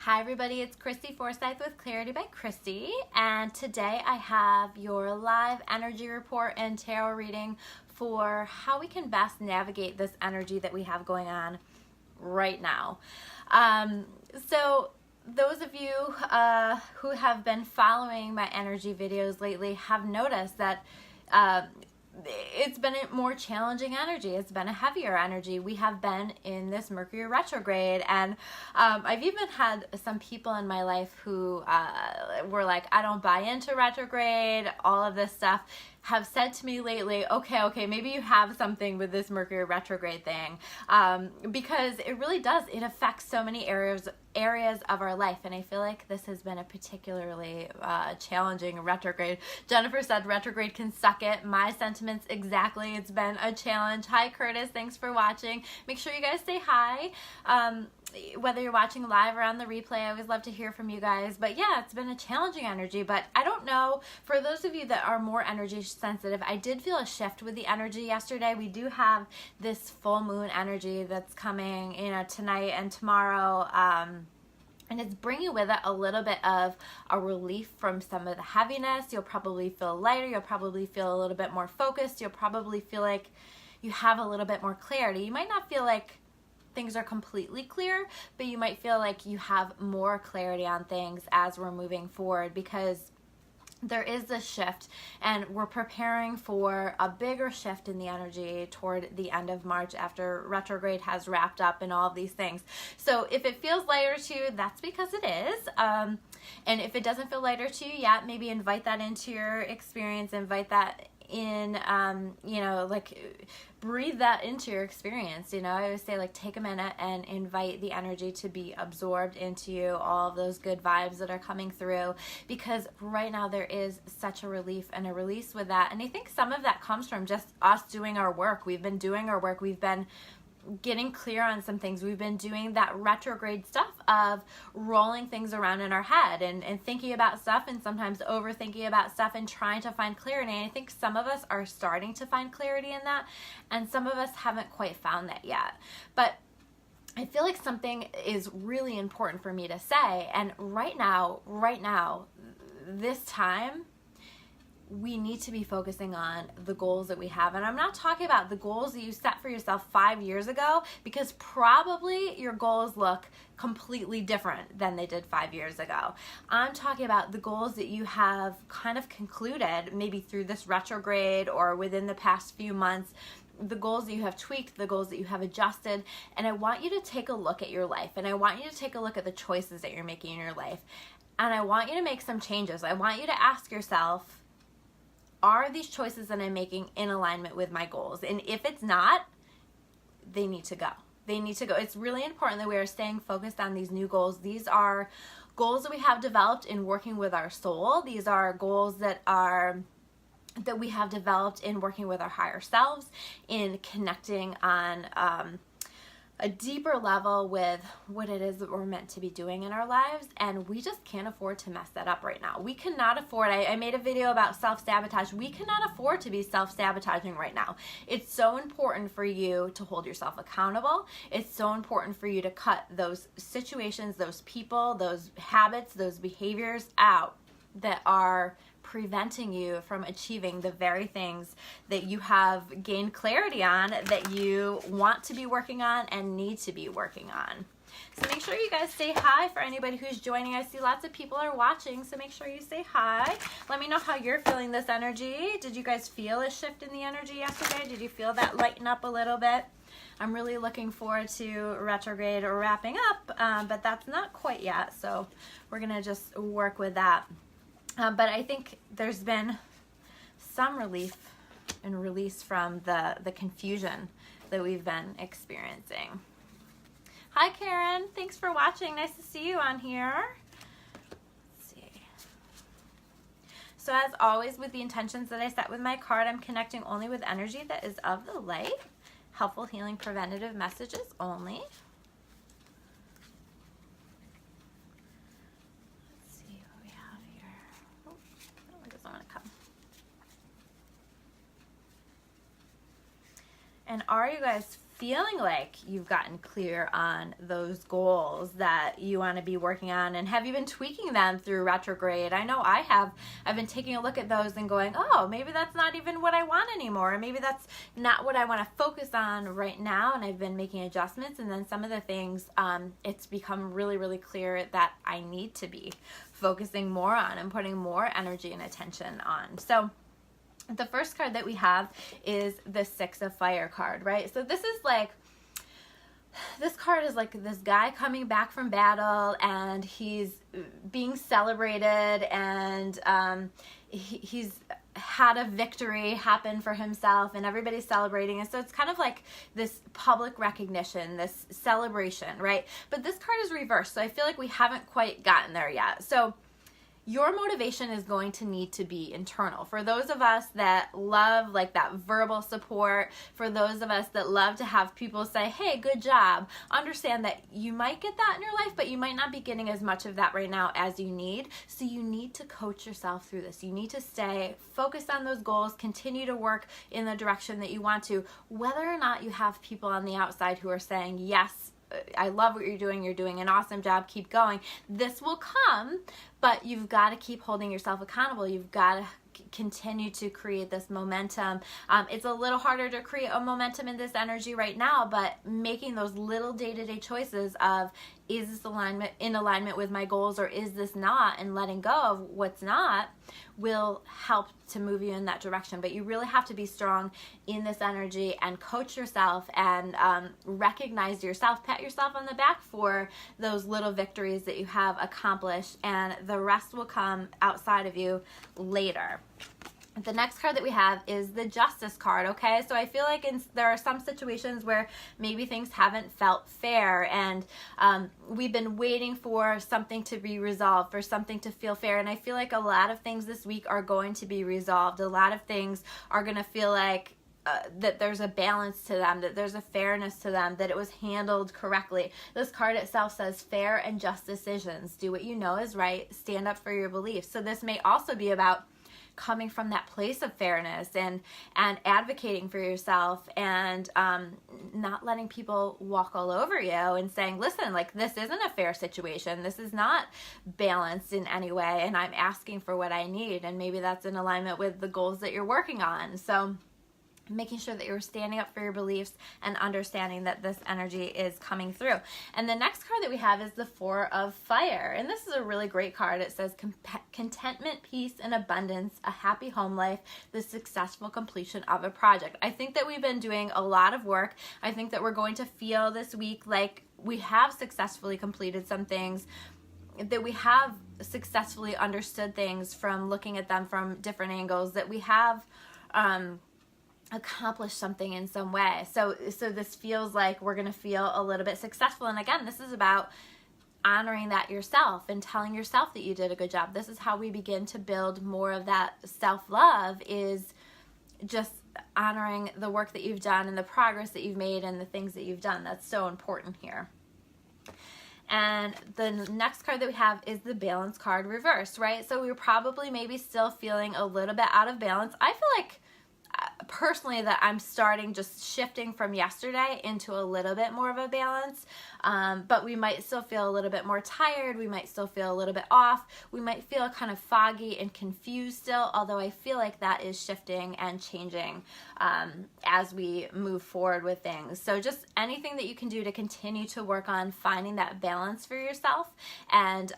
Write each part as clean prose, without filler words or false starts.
Hi everybody, it's Christy Forsyth with Clarity by Christy, and today I have your live energy report and tarot reading for how we can best navigate this energy that we have going on right now. So those of you who have been following my energy videos lately have noticed that it's been a more challenging energy. It's been a heavier energy. We have been in this Mercury retrograde, and I've even had some people in my life who were like, I don't buy into retrograde, all of this stuff, have said to me lately, okay, maybe you have something with this Mercury retrograde thing, because it really does. It affects so many areas of our life, and I feel like this has been a particularly challenging retrograde. Jennifer said retrograde can suck it. My sentiments exactly. It's been a challenge. Hi Curtis, thanks for watching. Make sure you guys say hi. Whether you're watching live or on the replay, I always love to hear from you guys. But yeah, it's been a challenging energy, but I don't know, for those of you that are more energy sensitive, I did feel a shift with the energy yesterday. We do have this full moon energy that's coming, tonight and tomorrow. And it's bringing with it a little bit of a relief from some of the heaviness. You'll probably feel lighter. You'll probably feel a little bit more focused. You'll probably feel like you have a little bit more clarity. You might not feel like things are completely clear, but you might feel like you have more clarity on things as we're moving forward, because there is this shift, and we're preparing for a bigger shift in the energy toward the end of March after retrograde has wrapped up and all of these things. So if it feels lighter to you, that's because it is. And if it doesn't feel lighter to you yet, maybe invite that into your experience, invite that in, breathe that into your experience. I always say, take a minute and invite the energy to be absorbed into you, all of those good vibes that are coming through, because right now there is such a relief and a release with that. And I think some of that comes from just us doing our work. We've been doing our work. We've been getting clear on some things. We've been doing that retrograde stuff of rolling things around in our head and thinking about stuff, and sometimes overthinking about stuff and trying to find clarity. And I think some of us are starting to find clarity in that, and some of us haven't quite found that yet. But I feel like something is really important for me to say, and right now, this time, we need to be focusing on the goals that we have. And I'm not talking about the goals that you set for yourself 5 years ago, because probably your goals look completely different than they did 5 years ago. I'm talking about the goals that you have kind of concluded, maybe through this retrograde or within the past few months, the goals that you have tweaked, the goals that you have adjusted. And I want you to take a look at your life, and I want you to take a look at the choices that you're making in your life. And I want you to make some changes. I want you to ask yourself, are these choices that I'm making in alignment with my goals? And if it's not, they need to go. They need to go. It's really important that we are staying focused on these new goals. These are goals that we have developed in working with our soul. These are goals that we have developed in working with our higher selves, in connecting on a deeper level with what it is that we're meant to be doing in our lives, and we just can't afford to mess that up right now. We cannot afford, I made a video about self-sabotage. We cannot afford to be self-sabotaging right now. It's so important for you to hold yourself accountable. It's so important for you to cut those situations, those people, those habits, those behaviors out that are preventing you from achieving the very things that you have gained clarity on, that you want to be working on and need to be working on. So make sure you guys say hi for anybody who's joining. I see lots of people are watching, so make sure you say hi. Let me know how you're feeling this energy. Did you guys feel a shift in the energy yesterday? Did you feel that lighten up a little bit? I'm really looking forward to retrograde or wrapping up, but that's not quite yet, so we're gonna just work with that. But I think there's been some relief and release from the confusion that we've been experiencing. Hi Karen, thanks for watching. Nice to see you on here. Let's see. So as always, with the intentions that I set with my card, I'm connecting only with energy that is of the light. Helpful, healing, preventative messages only. And are you guys feeling like you've gotten clear on those goals that you want to be working on, and have you been tweaking them through retrograde? I know I have. I've been taking a look at those and going, oh, maybe that's not even what I want anymore, or maybe that's not what I want to focus on right now, and I've been making adjustments. And then some of the things, it's become really, really clear that I need to be focusing more on and putting more energy and attention on. So the first card that we have is the Six of Fire card, right? So this card is like this guy coming back from battle, and he's being celebrated, and he's had a victory happen for himself, and everybody's celebrating. And so it's kind of like this public recognition, this celebration, right? But this card is reversed, so I feel like we haven't quite gotten there yet. So your motivation is going to need to be internal. For those of us that love like that verbal support, for those of us that love to have people say, hey, good job, understand that you might get that in your life, but you might not be getting as much of that right now as you need. So you need to coach yourself through this. You need to stay focused on those goals, continue to work in the direction that you want to, whether or not you have people on the outside who are saying, yes, I love what you're doing an awesome job, keep going. This will come, but you've got to keep holding yourself accountable. You've got to continue to create this momentum. It's a little harder to create a momentum in this energy right now, but making those little day-to-day choices of, is this in alignment with my goals, or is this not, and letting go of what's not, will help to move you in that direction. But you really have to be strong in this energy and coach yourself and recognize yourself, pat yourself on the back for those little victories that you have accomplished, and the rest will come outside of you later. The next card that we have is the Justice card, okay? So I feel like there are some situations where maybe things haven't felt fair, and we've been waiting for something to be resolved, for something to feel fair, and I feel like a lot of things this week are going to be resolved. A lot of things are going to feel like that there's a balance to them, that there's a fairness to them, that it was handled correctly. This card itself says fair and just decisions. Do what you know is right. Stand up for your beliefs. So this may also be about coming from that place of fairness and advocating for yourself, and not letting people walk all over you and saying, listen, like, this isn't a fair situation. This is not balanced in any way, and I'm asking for what I need. And maybe that's in alignment with the goals that you're working on. So making sure that you're standing up for your beliefs and understanding that this energy is coming through. And the next card that we have is the Four of Fire. And this is a really great card. It says contentment, peace, and abundance, a happy home life, the successful completion of a project. I think that we've been doing a lot of work. I think that we're going to feel this week like we have successfully completed some things, that we have successfully understood things from looking at them from different angles, that we have accomplish something in some way. So this feels like we're going to feel a little bit successful. And again, this is about honoring that yourself and telling yourself that you did a good job. This is how we begin to build more of that self-love, is just honoring the work that you've done and the progress that you've made and the things that you've done. That's so important here. And the next card that we have is the Balance card reversed, right? So we're probably maybe still feeling a little bit out of balance. I feel like personally that I'm starting, just shifting from yesterday into a little bit more of a balance, but we might still feel a little bit more tired. We might still feel a little bit off. We might feel kind of foggy and confused still, although I feel like that is shifting and changing as we move forward with things. So just anything that you can do to continue to work on finding that balance for yourself, and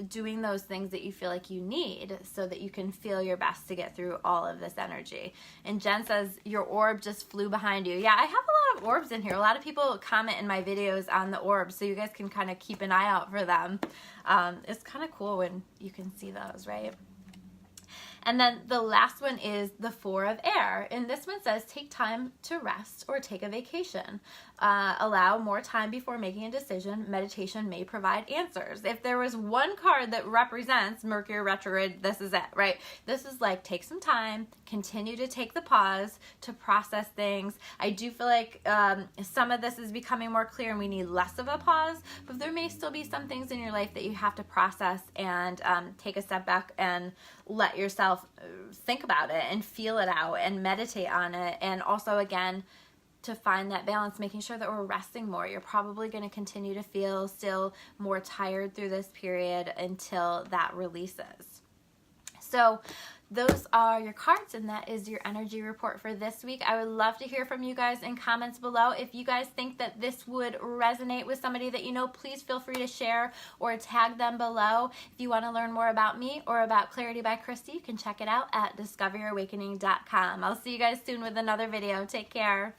doing those things that you feel like you need so that you can feel your best to get through all of this energy. And Jen says your orb just flew behind you. Yeah, I have a lot of orbs in here. A lot of people comment in my videos on the orbs, so you guys can kind of keep an eye out for them. It's kind of cool when you can see those, right? And then the last one is the Four of Air. And this one says, take time to rest or take a vacation. Allow more time before making a decision. Meditation may provide answers. If there was one card that represents Mercury retrograde, this is it, right? This is like, take some time, continue to take the pause to process things. I do feel like some of this is becoming more clear and we need less of a pause, but there may still be some things in your life that you have to process and take a step back and let yourself think about it and feel it out and meditate on it. And also, again, to find that balance, making sure that we're resting more. You're probably going to continue to feel still more tired through this period until that releases. So those are your cards, and that is your energy report for this week. I would love to hear from you guys in comments below. If you guys think that this would resonate with somebody that you know, please feel free to share or tag them below. If you want to learn more about me or about Clarity by Christy, you can check it out at discoveryourawakening.com. I'll see you guys soon with another video. Take care.